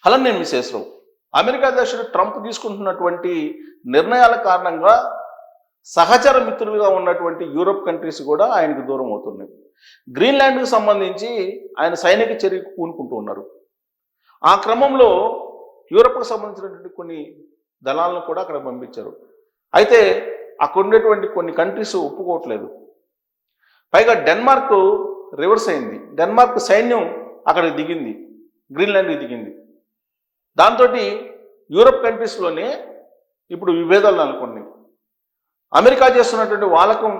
Hello, నేను విశేషరావు. America అధ్యక్షుడు Trump తీసుకుంటున్నటువంటి నిర్ణయాల కారణంగా సహచర మిత్రులుగా ఉన్నటువంటి యూరోప్ కంట్రీస్ కూడా ఆయనకు దూరం అవుతున్నాయి. గ్రీన్లాండ్కు సంబంధించి ఆయన సైనిక చర్యకు పూనుకుంటూ ఉన్నారు. ఆ క్రమంలో యూరోప్కు సంబంధించినటువంటి కొన్ని దళాలను కూడా అక్కడ పంపించారు. అయితే అక్కడ ఉండేటువంటి కొన్ని కంట్రీస్ ఒప్పుకోవట్లేదు. పైగా డెన్మార్క్ రివర్స్ అయింది. డెన్మార్క్ సైన్యం అక్కడికి దిగింది, గ్రీన్లాండ్కి దిగింది. దాంతో యూరోప్ కంట్రీస్లోనే ఇప్పుడు విభేదాలు నెలకొన్నాయి. అమెరికా చేస్తున్నటువంటి వాలకం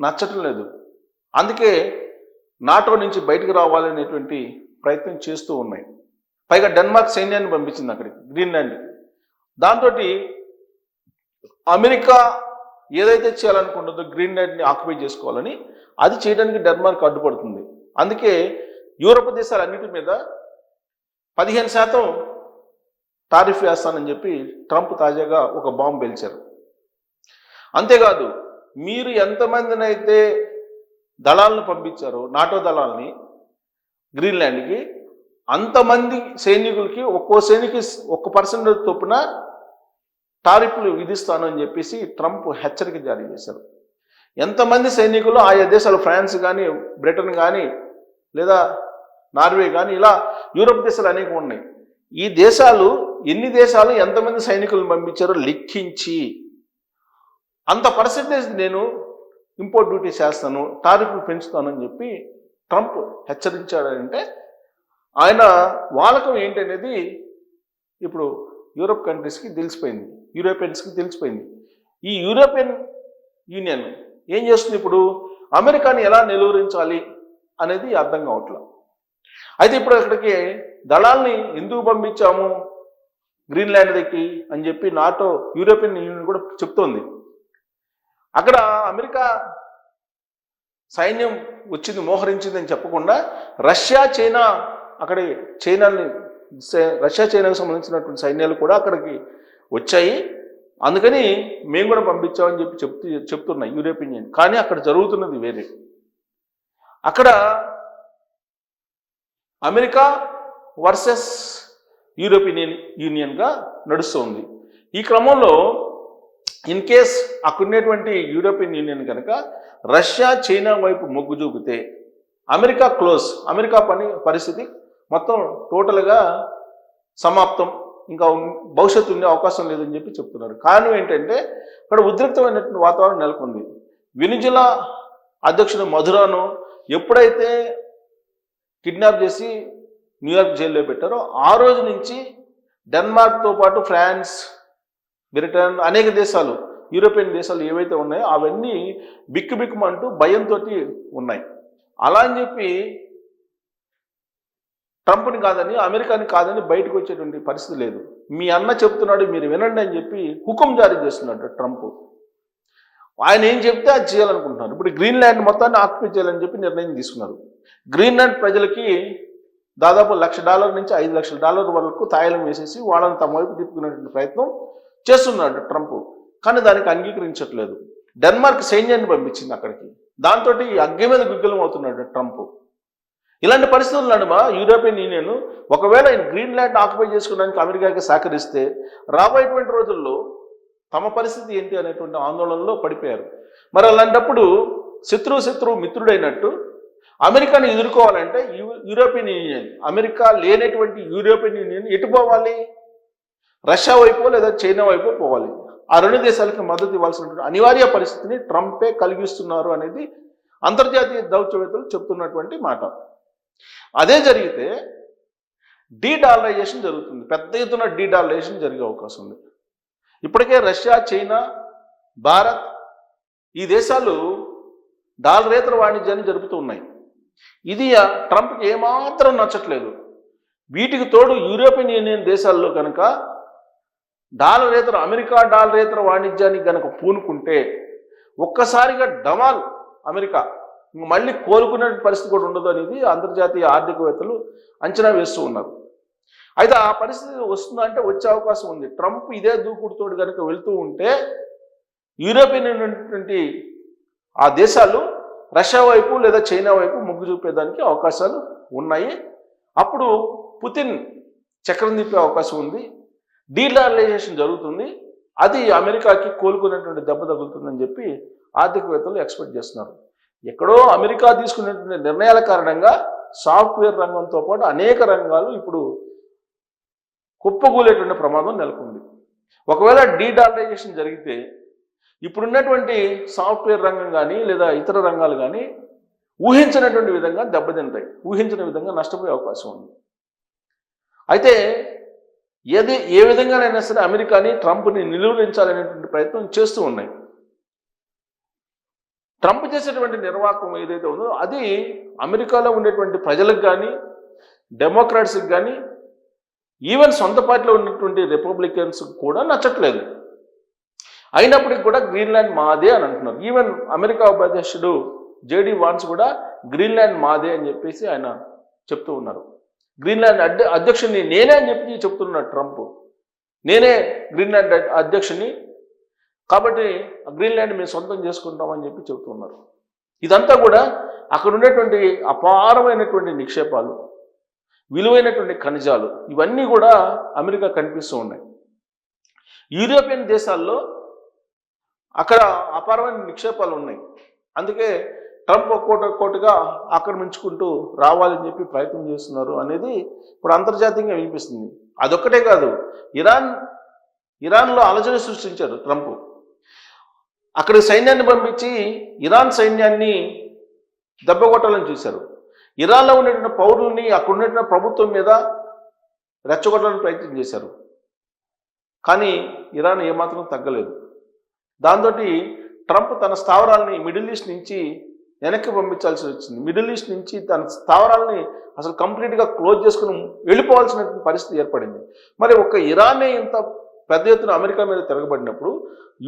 నచ్చటం లేదు. అందుకే నాటో నుంచి బయటకు రావాలనేటువంటి ప్రయత్నం చేస్తూ ఉన్నాయి. పైగా డెన్మార్క్ సైన్యాన్ని పంపించింది అక్కడికి, గ్రీన్లాండ్కి. దాంతో అమెరికా ఏదైతే చేయాలనుకుంటుందో గ్రీన్లాండ్ని ఆక్యుపై చేసుకోవాలని, అది చేయడానికి డెన్మార్క్ అడ్డుపడుతుంది. అందుకే యూరోప్ దేశాలన్నిటి మీద 15% టారిఫ్ వేస్తానని చెప్పి ట్రంప్ తాజాగా ఒక బాంబు పేల్చారు. అంతేకాదు, మీరు ఎంతమందినైతే దళాలను పంపించారో, నాటో దళాలని గ్రీన్లాండ్కి, అంతమంది సైనికులకి ఒక్కో సైనికుకి 1% చొప్పున టారిఫ్లు విధిస్తాను అని చెప్పేసి ట్రంప్ హెచ్చరిక జారీ చేశారు. ఎంతమంది సైనికులు ఆయా దేశాలు, ఫ్రాన్స్ కానీ, బ్రిటన్ కానీ, లేదా నార్వే కానీ, ఇలా యూరోప్ దేశాలు అనేక ఉన్నాయి. ఈ దేశాలు ఎన్ని దేశాలు ఎంతమంది సైనికులను పంపించారో లెక్కించి అంత పర్సెంటేజ్ నేను ఇంపోర్ట్ డ్యూటీ చేస్తాను, టారిఫ్లు పెంచుతానని చెప్పి ట్రంప్ హెచ్చరించాడంటే ఆయన వాలకం ఏంటనేది ఇప్పుడు యూరోప్ కంట్రీస్కి తెలిసిపోయింది, యూరోపియన్స్కి తెలిసిపోయింది. ఈ యూరోపియన్ యూనియన్ ఏం చేస్తుంది ఇప్పుడు? అమెరికాని ఎలా నిలువరించాలి అనేది అర్థం కావట్లేదు. అయితే ఇప్పుడు అక్కడికి దళాల్ని ఎందుకు పంపించాము గ్రీన్లాండ్ దగ్గరికి అని చెప్పి నాటో, యూరోపియన్ యూనియన్ కూడా చెప్తోంది. అక్కడ అమెరికా సైన్యం వచ్చింది, మోహరించిందని చెప్పకుండా రష్యా, చైనా, అక్కడి రష్యా చైనాకు సంబంధించినటువంటి సైన్యాలు కూడా అక్కడికి వచ్చాయి. అందుకని మేము కూడా పంపించామని చెప్పి చెప్తున్నాయి యూరోపియన్ యూనియన్. కానీ అక్కడ జరుగుతున్నది వేరే. అక్కడ అమెరికా వర్సెస్ యూరోపియన్ యూనియన్గా నడుస్తుంది. ఈ క్రమంలో ఇన్ కేస్ అక్కడున్నటువంటి యూరోపియన్ యూనియన్ కనుక రష్యా, చైనా వైపు మొగ్గు చూపితే అమెరికా క్లోజ్, అమెరికా పరిస్థితి మొత్తం టోటల్గా సమాప్తం, ఇంకా భవిష్యత్తు ఉండే అవకాశం లేదని చెప్పి చెప్తున్నారు. కారణం ఏంటంటే ఇక్కడ ఉద్రిక్తమైనటువంటి వాతావరణం నెలకొంది. వెనిజులా అధ్యక్షుడు మధురాను ఎప్పుడైతే కిడ్నాప్ చేసి న్యూయార్క్ జైల్లో పెట్టారో ఆ రోజు నుంచి డెన్మార్క్తో పాటు ఫ్రాన్స్, బ్రిటన్, అనేక దేశాలు, యూరోపియన్ దేశాలు ఏవైతే ఉన్నాయో అవన్నీ బిక్కుబిక్కుమంటూ భయంతో ఉన్నాయి. అలా అని చెప్పి ట్రంప్ని కాదని, అమెరికాని కాదని బయటకు వచ్చేటువంటి పరిస్థితి లేదు. మీ అన్న చెప్తున్నాడు, మీరు వినండి అని చెప్పి హుకుం జారీ చేస్తున్నాడు ట్రంప్. ఆయన ఏం చెప్తే అది చేయాలనుకుంటున్నారు. ఇప్పుడు గ్రీన్లాండ్ మొత్తాన్ని ఆక్యుపై చేయాలని చెప్పి నిర్ణయం తీసుకున్నారు. గ్రీన్లాండ్ ప్రజలకి దాదాపు $1,00,000 నుంచి $5,00,000 వరకు తాయిలం వేసేసి వాళ్ళని తమ వైపు తిప్పుకునేటువంటి ప్రయత్నం చేస్తున్నాడు ట్రంప్. కానీ దానికి అంగీకరించట్లేదు. డెన్మార్క్ సైన్యాన్ని పంపించింది అక్కడికి. దాంతో అగ్గి మీద గుగ్గిలం అవుతున్నాడు ట్రంప్. ఇలాంటి పరిస్థితులు నడుమ యూరోపియన్ యూనియన్ ఒకవేళ గ్రీన్లాండ్ ఆక్యుపై చేసుకోవడానికి అమెరికాకి సహకరిస్తే రాబోయేటువంటి రోజుల్లో తమ పరిస్థితి ఏంటి అనేటువంటి ఆందోళనలో పడిపోయారు. మరి అలాంటప్పుడు శత్రువు మిత్రుడైనట్టు అమెరికాని ఎదుర్కోవాలంటే యూరోపియన్ యూనియన్, అమెరికా లేనటువంటి యూరోపియన్ యూనియన్ ఎటు పోవాలి? రష్యా వైపు లేదా చైనా వైపు పోవాలి. ఆ రెండు దేశాలకు మద్దతు ఇవ్వాల్సినటువంటి అనివార్య పరిస్థితిని ట్రంపే కలిగిస్తున్నారు అనేది అంతర్జాతీయ దౌత్యవేత్తలు చెప్తున్నటువంటి మాట. అదే జరిగితే డీడాలరైజేషన్ జరుగుతుంది, పెద్ద ఎత్తున డీడాలరైజేషన్ జరిగే అవకాశం ఉంది. ఇప్పటికే రష్యా, చైనా, భారత్ ఈ దేశాలు డాలరేతర వాణిజ్యాన్ని జరుపుతూ ఉన్నాయి. ఇది ట్రంప్కి ఏమాత్రం నచ్చట్లేదు. వీటికి తోడు యూరోపియన్ యూనియన్ దేశాల్లో కనుక అమెరికా డాలరేతర వాణిజ్యానికి కనుక పూనుకుంటే ఒక్కసారిగా డమాల్ అమెరికా మళ్ళీ కోలుకునే పరిస్థితి కూడా ఉండదు అనేది అంతర్జాతీయ ఆర్థికవేత్తలు అంచనా వేస్తూ ఉన్నారు. అయితే ఆ పరిస్థితి వస్తుందంటే వచ్చే అవకాశం ఉంది. ట్రంప్ ఇదే దూకుడుతోడు కనుక వెళ్తూ ఉంటే యూరోపియన్ యూనియన్ ఆ దేశాలు రష్యా వైపు లేదా చైనా వైపు మొగ్గు చూపేదానికి అవకాశాలు ఉన్నాయి. అప్పుడు పుతిన్ చక్రం తిప్పే అవకాశం ఉంది, డీలారలైజేషన్ జరుగుతుంది, అది అమెరికాకి కోలుకునేటువంటి దెబ్బ తగులుతుందని చెప్పి ఆర్థికవేత్తలు ఎక్స్పెక్ట్ చేస్తున్నారు. ఎక్కడో అమెరికా తీసుకునేటువంటి నిర్ణయాల కారణంగా సాఫ్ట్వేర్ రంగంతో పాటు అనేక రంగాలు ఇప్పుడు కుప్పకూలేటువంటి ప్రమాదం నెలకొంది. ఒకవేళ డీడాలరైజేషన్ జరిగితే ఇప్పుడున్నటువంటి సాఫ్ట్వేర్ రంగం కానీ లేదా ఇతర రంగాలు కానీ ఊహించినటువంటి విధంగా దెబ్బతింటాయి, ఊహించిన విధంగా నష్టపోయే అవకాశం ఉంది. అయితే ఏ విధంగానైనా సరే అమెరికాని ట్రంప్ని నిలువరించాలనేటువంటి ప్రయత్నం చేస్తూ ఉన్నాయి. ట్రంప్ చేసేటువంటి నిర్వాహకం ఏదైతే ఉందో అది అమెరికాలో ఉండేటువంటి ప్రజలకు కానీ డెమోక్రాట్స్కి కానీ ఈవెన్ సొంత పార్టీలో ఉన్నటువంటి రిపబ్లికన్స్ కూడా నచ్చట్లేదు. అయినప్పటికీ కూడా గ్రీన్లాండ్ మాదే అని అంటున్నారు. ఈవెన్ అమెరికా ఉపాధ్యక్షుడు జేడీ వాన్స్ కూడా గ్రీన్లాండ్ మాదే అని చెప్పేసి ఆయన చెప్తూ ఉన్నారు. గ్రీన్లాండ్ అధ్యక్షుడిని నేనే అని చెప్పి చెప్తున్నాడు ట్రంప్. నేనే గ్రీన్లాండ్ అధ్యక్షుడిని, కాబట్టి గ్రీన్లాండ్ మేము సొంతం చేసుకుంటామని చెప్పి చెబుతున్నారు. ఇదంతా కూడా అక్కడ ఉండేటువంటి అపారమైనటువంటి నిక్షేపాలు, విలువైనటువంటి ఖనిజాలు, ఇవన్నీ కూడా అమెరికా కనిపిస్తూ ఉన్నాయి. యూరోపియన్ దేశాల్లో అక్కడ అపారమైన నిక్షేపాలు ఉన్నాయి. అందుకే ట్రంప్ ఒక్కోటిగా ఆక్రమించుకుంటూ రావాలని చెప్పి ప్రయత్నం చేస్తున్నారు అనేది ఇప్పుడు అంతర్జాతీయంగా వినిపిస్తుంది. అదొక్కటే కాదు, ఇరాన్లో అలజడి సృష్టించారు ట్రంప్. అక్కడ సైన్యాన్ని పంపించి ఇరాన్ సైన్యాన్ని దెబ్బకొట్టాలని చూశారు. ఇరాన్లో ఉండేటువంటి పౌరుల్ని అక్కడ ఉండేటువంటి ప్రభుత్వం మీద రెచ్చగొట్టాలని ప్రయత్నం చేశారు. కానీ ఇరాన్ ఏమాత్రం తగ్గలేదు. దాంతో ట్రంప్ తన స్థావరాలని మిడిల్ ఈస్ట్ నుంచి వెనక్కి పంపించాల్సి వచ్చింది. మిడిల్ ఈస్ట్ నుంచి తన స్థావరాలని అసలు కంప్లీట్గా క్లోజ్ చేసుకుని వెళ్ళిపోవాల్సిన పరిస్థితి ఏర్పడింది. మరి ఒక ఇరానే ఇంత పెద్ద ఎత్తున అమెరికా మీద తిరగబడినప్పుడు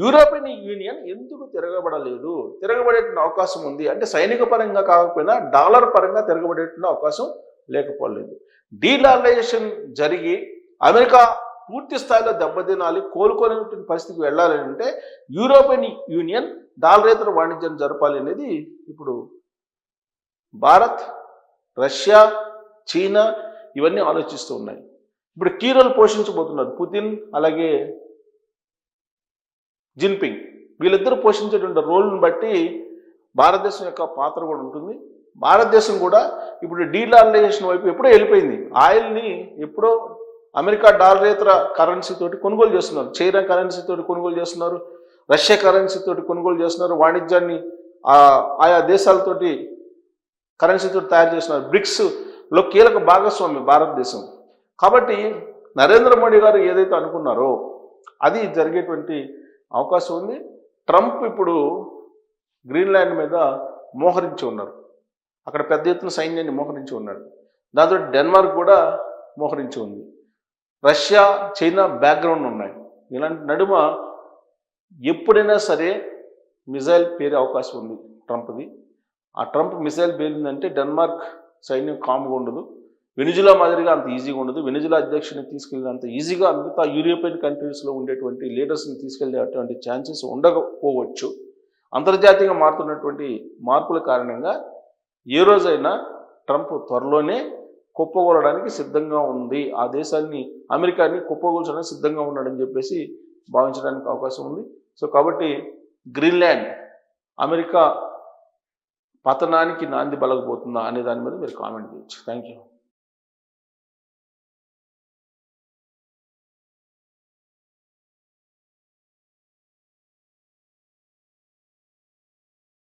యూరోపియన్ యూనియన్ ఎందుకు తిరగబడలేదు? తిరగబడేటువంటి అవకాశం ఉంది అంటే సైనిక పరంగా కాకపోయినా డాలర్ పరంగా తిరగబడేటువంటి అవకాశం లేకపోలేదు. డీలారలైజేషన్ జరిగి అమెరికా పూర్తి స్థాయిలో దెబ్బతినాలి, కోలుకోలేని పరిస్థితికి వెళ్ళాలి అంటే యూరోపియన్ యూనియన్ డాలరేతర వాణిజ్యం జరపాలి అనేది ఇప్పుడు భారత్, రష్యా, చీనా ఇవన్నీ ఆలోచిస్తూ ఉన్నాయి. ఇప్పుడు కీ రోల్ పోషించబోతున్నారు పుతిన్ అలాగే జిన్పింగ్. వీళ్ళిద్దరూ పోషించేటువంటి రోల్ని బట్టి భారతదేశం యొక్క పాత్ర కూడా ఉంటుంది. భారతదేశం కూడా ఇప్పుడు డీలారలైజేషన్ వైపు ఎప్పుడో వెళ్ళిపోయింది. ఆయిల్ని ఎప్పుడో అమెరికా డాలరేతర కరెన్సీ తోటి కొనుగోలు చేస్తున్నారు, చైనా కరెన్సీ తోటి కొనుగోలు చేస్తున్నారు, రష్యా కరెన్సీ తోటి కొనుగోలు చేస్తున్నారు, వాణిజ్యాన్ని ఆయా దేశాలతోటి కరెన్సీతో తయారు చేస్తున్నారు. బ్రిక్స్లో కీలక భాగస్వామి భారతదేశం. కాబట్టి నరేంద్ర మోడీ గారు ఏదైతే అనుకున్నారో అది జరిగేటువంటి అవకాశం ఉంది. ట్రంప్ ఇప్పుడు గ్రీన్లాండ్ మీద మోహరించి ఉన్నారు, అక్కడ పెద్ద ఎత్తున సైన్యాన్ని మోహరించి ఉన్నాడు. దాంతో డెన్మార్క్ కూడా మోహరించి ఉంది. రష్యా, చైనా బ్యాక్గ్రౌండ్ ఉన్నాయి. ఇలాంటి నడుమ ఎప్పుడైనా సరే మిజైల్ పేరే అవకాశం ఉంది ట్రంప్ది. ఆ ట్రంప్ మిసైల్ పేలిందంటే డెన్మార్క్ సైన్యం కామ్గా ఉండదు, వెనిజులా మాదిరిగా అంత ఈజీగా ఉండదు. వెనిజులా అధ్యక్షుని తీసుకెళ్ళినంత ఈజీగా మిగతా యూరోపియన్ కంట్రీస్లో ఉండేటువంటి లీడర్స్ని తీసుకెళ్ళేటువంటి ఛాన్సెస్ ఉండకపోవచ్చు. అంతర్జాతీయంగా మారుతున్నటువంటి మార్పుల కారణంగా ఏ రోజైనా ట్రంప్ త్వరలోనే కుప్పగూలడానికి సిద్ధంగా ఉంది, ఆ దేశాన్ని అమెరికాని కుప్పగూల్చడానికి సిద్ధంగా ఉన్నాడని చెప్పేసి భావించడానికి అవకాశం ఉంది. సో కాబట్టి గ్రీన్లాండ్ అమెరికా పతనానికి నాంది పలకబోతుందా అనే దాని మీద మీరు కామెంట్ చేయొచ్చు. Thank you.